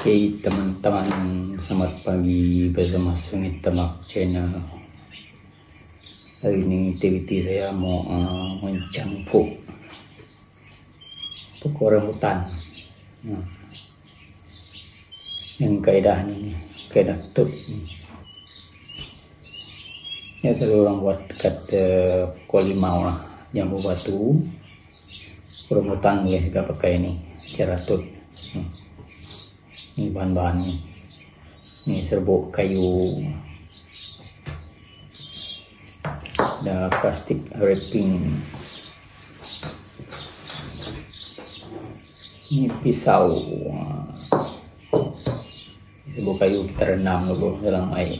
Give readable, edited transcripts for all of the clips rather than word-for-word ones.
Oke teman-teman, selamat pagi bersama Sungit Temak Channel. Hari ini aktiviti saya mau mencangkuk pokok rambutan. Yang kaedah ini, kaedah tut ini. Ya selalu orang buat dekat pokok limau lah, jambu batu, rambutan boleh juga pakai ini cara tut. Ini bahan-bahannya, ini serbuk kayu, ada plastik wrapping, ini pisau, serbuk kayu kita rendam dulu dalam air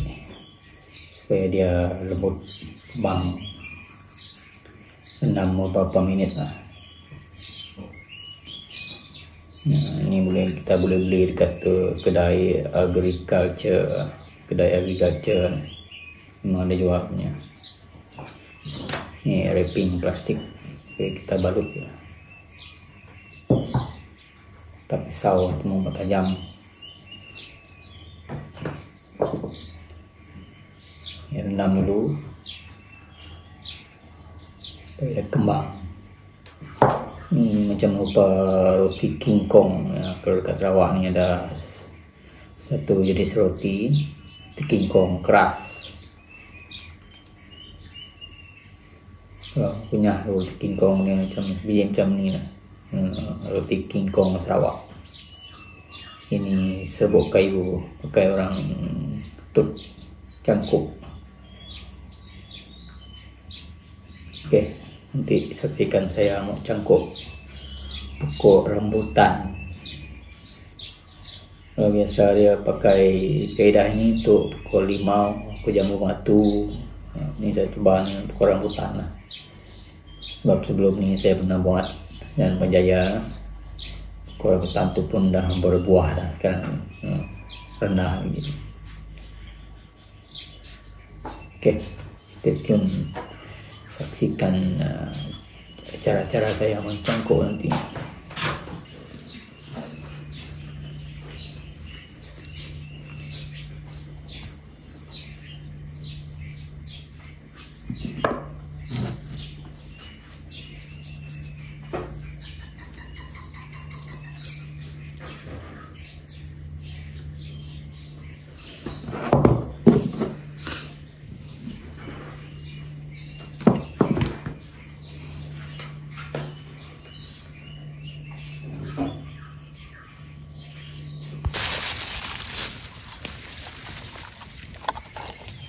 supaya dia lembut bang, rendam beberapa menit lah. Nah, ini kita boleh beli dekat kedai agriculture, memang ada jual punya. Ini wrapping plastik, oke, kita balut ya. Kita pisau atau mau tajam. Ya, rendam dulu supaya kembang. Ini macam rupa roti King Kong ya. Kalau dekat Sarawak ni ada satu jenis roti King Kong keras. Punya roti King Kong ni macam biji macam ni lah. Roti King Kong Sarawak. Ini serbuk kayu pakai orang tut cangkuk. Okey, nanti saksikan saya mau cangkuk pokok rambutan. Kalau biasa dia pakai kaedah ini untuk pokok limau, pokok jambu batu. Ini saya coba pokok rambutan lah. Sebab sebelum ni saya pernah buat dan berjaya. Pokok rambutan tu pun dah berbuah dah sekarang, rendah begitu. Oke, stay tune. Saksikan cara-cara saya mencangkuk nanti.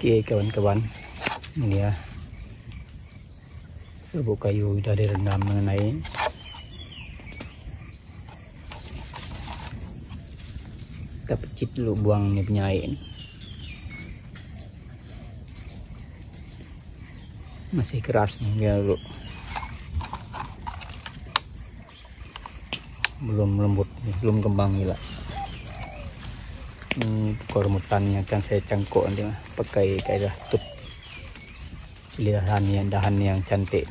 Oke kawan-kawan, ini ya serbuk kayu sudah direndam dengan air. Kita pecit dulu, buang ni punya air ni. Masih keras ni, biar dulu, belum lembut, belum kembang gila. Ini pokok rambutan yang akan saya cangkuk nanti pakai kaedah tut, dahan yang cantik.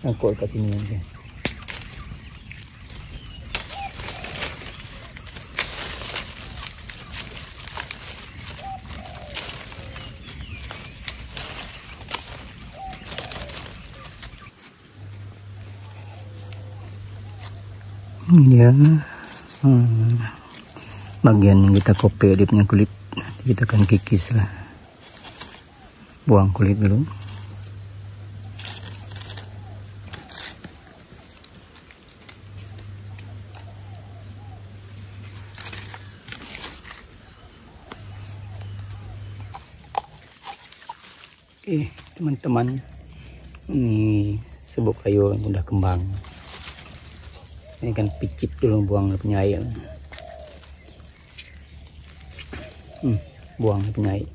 Cangkuk kat sini nanti. Ya, bagian yang kita kopek dia punya kulit, kita akan kikis lah, buang kulit dulu. Oke teman-teman, ini serbuk kayu yang sudah kembang. Ini kan picip dulu, buang punya air. Buang punya air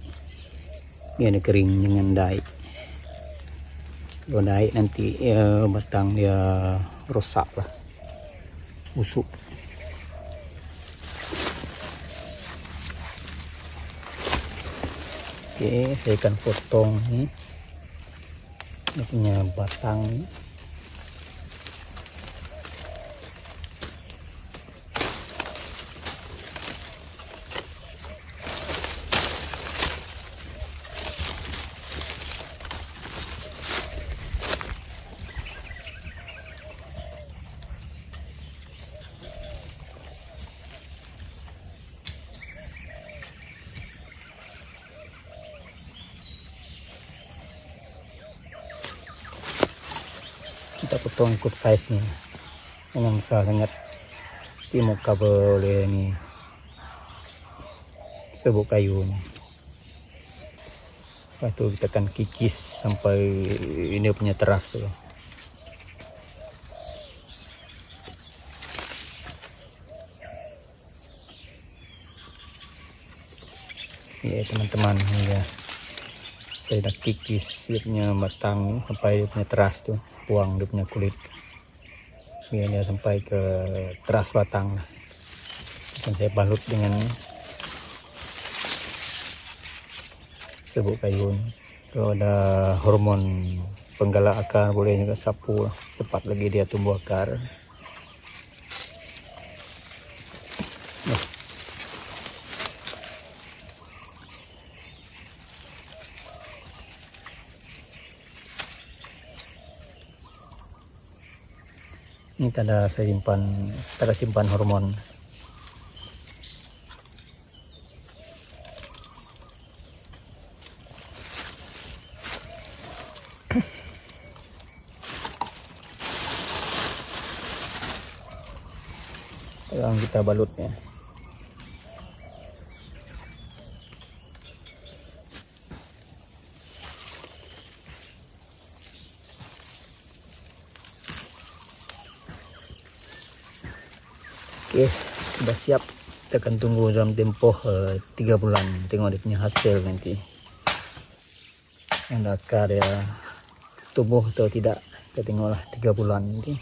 biar dia kering, jangan daik. Kalau daik nanti batang dia rosak lah, busuk. Oke, saya akan potong ni dia punya batang. potong ikut size nih, jangan besar sangat. Ini mau cover oleh ini serbuk kayu nih. Lepas itu kita akan kikis sampai ini punya teras tuh. Ya teman-teman, ya saya dah kikis dia punya batang sampai dia punya teras tuh, buang dia punya kulit biar dia sampai ke teras batang. Dan saya balut dengan serbuk kayu. Kalau ada hormon penggalak akar boleh juga sapu, cepat lagi dia tumbuh akar. Ini tanda saya simpan hormon. Sekarang kita balutnya. Oke, sudah siap. Kita akan tunggu dalam tempoh 3 bulan. Tengok dia punya hasil nanti. Ada akar ya tumbuh atau tidak. Kita tengoklah 3 bulan nanti.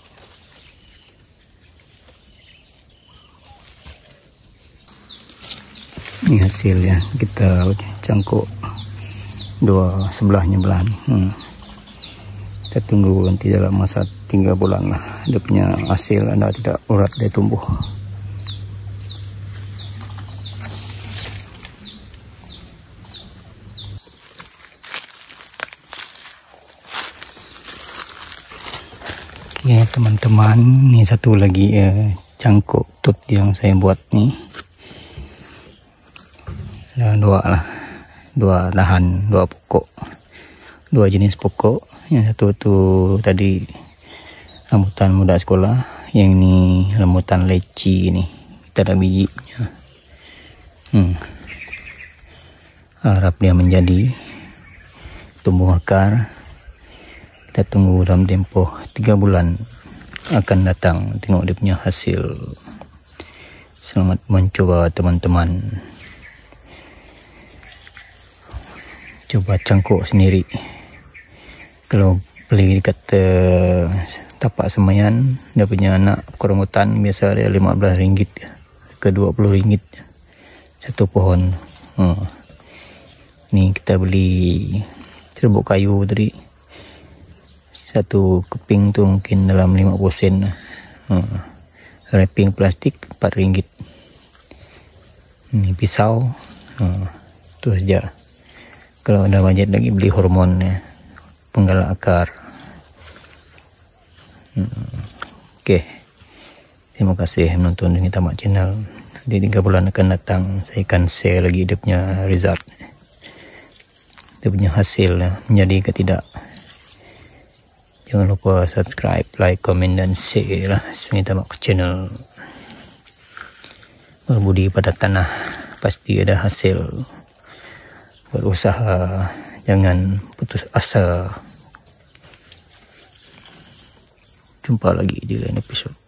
Ini hasilnya, kita cangkuk dua sebelahnya belahan. Kita tunggu nanti dalam masa 3 bulan lah dia punya hasil, ada tidak urat dia tumbuh. Oke teman-teman, ini satu lagi cangkuk tut yang saya buat nih. Ada dua dahan, dua pokok, dua jenis pokok. Yang satu itu tadi rambutan muda sekolah, yang ini rambutan leci ini, kita ada bijinya. Harap dia menjadi tumbuh akar. Kita tunggu dalam tempoh 3 bulan akan datang, tengok dia punya hasil. Selamat mencoba teman-teman. Coba cangkuk sendiri. Kalau beli dekat tapak semayan, dia punya anak rambutan biasa ada RM15 ke RM20 satu pohon. Ini kita beli serbuk kayu tadi, satu keping tu mungkin dalam 50 sen. Wrapping plastik RM4. Ini pisau. Itu saja. Kalau ada budget lagi beli hormon ya, penggalak akar. Oke. Terima kasih menonton Dengi Tamak Channel. Di 3 bulan akan datang saya akan share lagi dia punya result, dia punya hasil menjadi ke tidak. Jangan lupa subscribe, like, komen dan share lah Dengi Tamak Channel. Berbudi pada tanah pasti ada hasil. Berusaha, jangan putus asa. Jumpa lagi di lain episode.